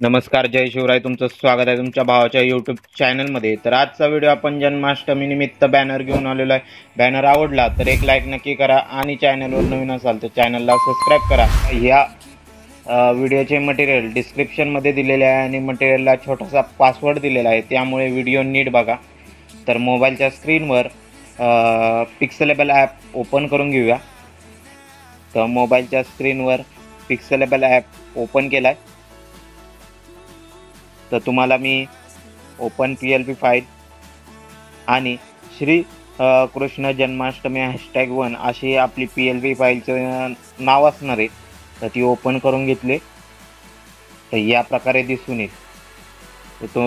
नमस्कार, जय शिवराय. तुमचं स्वागत आहे तुमच्या भावाच्या यूट्यूब चॅनलमध्ये. तर आजचा व्हिडिओ आपण जन्माष्टमी निमित्त बॅनर घेऊन आलेलो आहे. बॅनर आवडला तर एक लाईक नक्की करा आणि चॅनलवर नवीन असाल तर चॅनलला सबस्क्राईब करा. या व्हिडिओचे मटेरियल डिस्क्रिप्शनमध्ये दिलेले आहे आणि मटेरियलला छोटासा पासवर्ड दिलेला आहे, त्यामुळे व्हिडिओ नीट बघा. तर मोबाईलच्या स्क्रीनवर पिक्सेलेबल ॲप ओपन करून घेऊया. तर मोबाईलच्या स्क्रीनवर पिक्सेलेबल ॲप ओपन केला आहे. तर तुम्हाला मी ओपन PLP फाईल आणि श्री कृष्ण जन्माष्टमी #1 अशी आपली PLP फाईलचं नाव असणार आहे. तर ती ओपन करून घेतले तर या प्रकारे दिसून येईल. तर तो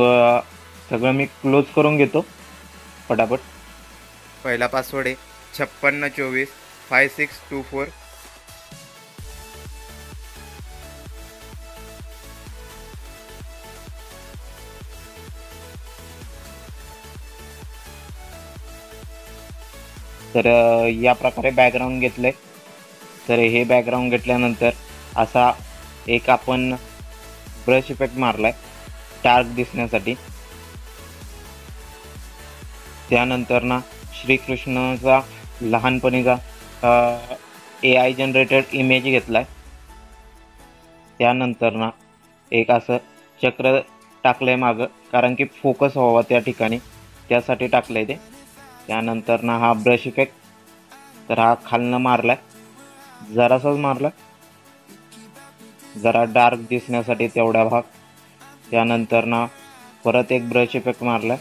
सगळं मी क्लोज करून घेतो फटाफट. पहिला पासवर्ड आहे 56245624. तर या प्रकारे बॅकग्राऊंड घेतलं आहे. तर हे बॅकग्राऊंड घेतल्यानंतर असा एक आपण ब्रश इफेक्ट मारला आहे डार्क दिसण्यासाठी. त्यानंतर ना श्रीकृष्णाचा लहानपणीचा AI जनरेटेड इमेज घेतला आहे. त्यानंतर ना एक असं चक्र टाकलं आहे मागं, कारण की फोकस व्हावा त्या ठिकाणी, त्यासाठी टाकलं आहे ते. त्यानंतर ना हा ब्रश इफेक्ट, तर हा खालनं मारला आहे, जरासाच मारला, जरा डार्क दिसण्यासाठी तेवढा भाग. त्यानंतर ना परत एक ब्रश इफेक्ट मारला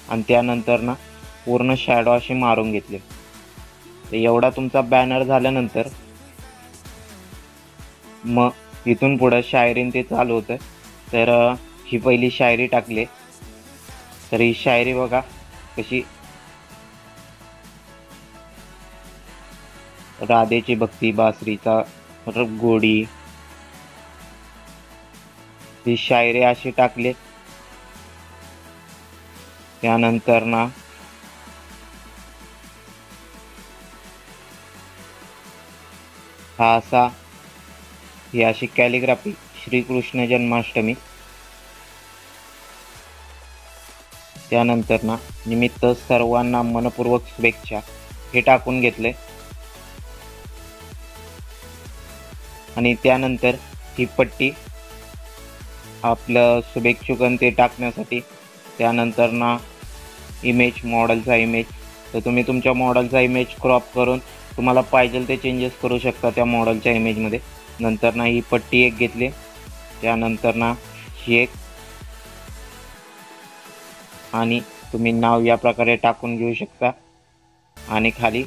आणि त्यानंतर ना पूर्ण शॅडो अशी मारून घेतली. तर एवढा तुमचा बॅनर झाल्यानंतर मग इथून पुढं शायरीन ते चालू होतं. तर ही पहिली शायरी टाकली. तर ही शायरी बघा कशी, राधेची भक्ती, बासरीचा गोडी, ही शायरी अशी टाकली. त्यानंतर ना हा असा ही अशी कॅलिग्राफी श्रीकृष्ण जन्माष्टमी. त्यानंतर ना निमित्त सर्वांना मनपूर्वक शुभेच्छा हे टाकून घेतले. आणि त्यानंतर ही पट्टी आपलं शुभेच्छुकन ते टाकण्यासाठी. त्यानंतर ना इमेज, मॉडेलचा इमेज, तर तुम्ही तुमच्या मॉडेलचा इमेज क्रॉप करून तुम्हाला पाहिजे ते चेंजेस करू शकता त्या मॉडेलच्या इमेजमध्ये. नंतर ना ही पट्टी एक घेतली. त्यानंतर ना ही एक, आणि तुम्ही नाव या प्रकारे टाकून घेऊ शकता. आणि खाली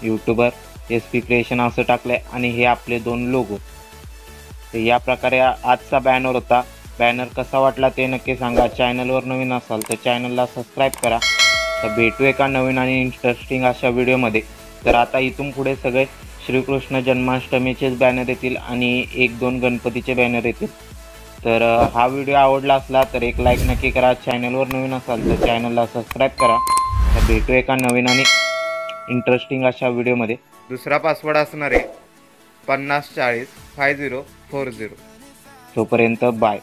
यूट्यूबर SP क्रिएशन असं टाकलंय आणि हे आपले 2 लोगो. तर या प्रकारे आजचा बॅनर होता. बॅनर कसा वाटला ते नक्की सांगा. चॅनलवर नवीन असाल तर चॅनलला सबस्क्राईब करा. तर भेटू एका नवीन आणि इंटरेस्टिंग अशा व्हिडिओमध्ये. तर आता इथून पुढे सगळे श्रीकृष्ण जन्माष्टमीचेच बॅनर येतील आणि 1-2 गणपतीचे बॅनर येतील. तर हा व्हिडिओ आवडला असला तर एक लाईक नक्की करा. चॅनलवर नवीन असाल तर चॅनलला सबस्क्राईब करा. तर भेटू एका नवीन आणि इंटरेस्टिंग अशा व्हिडिओमध्ये. दुसरा पासवर्ड असणार आहे 50405040. तोपर्यंत बाय.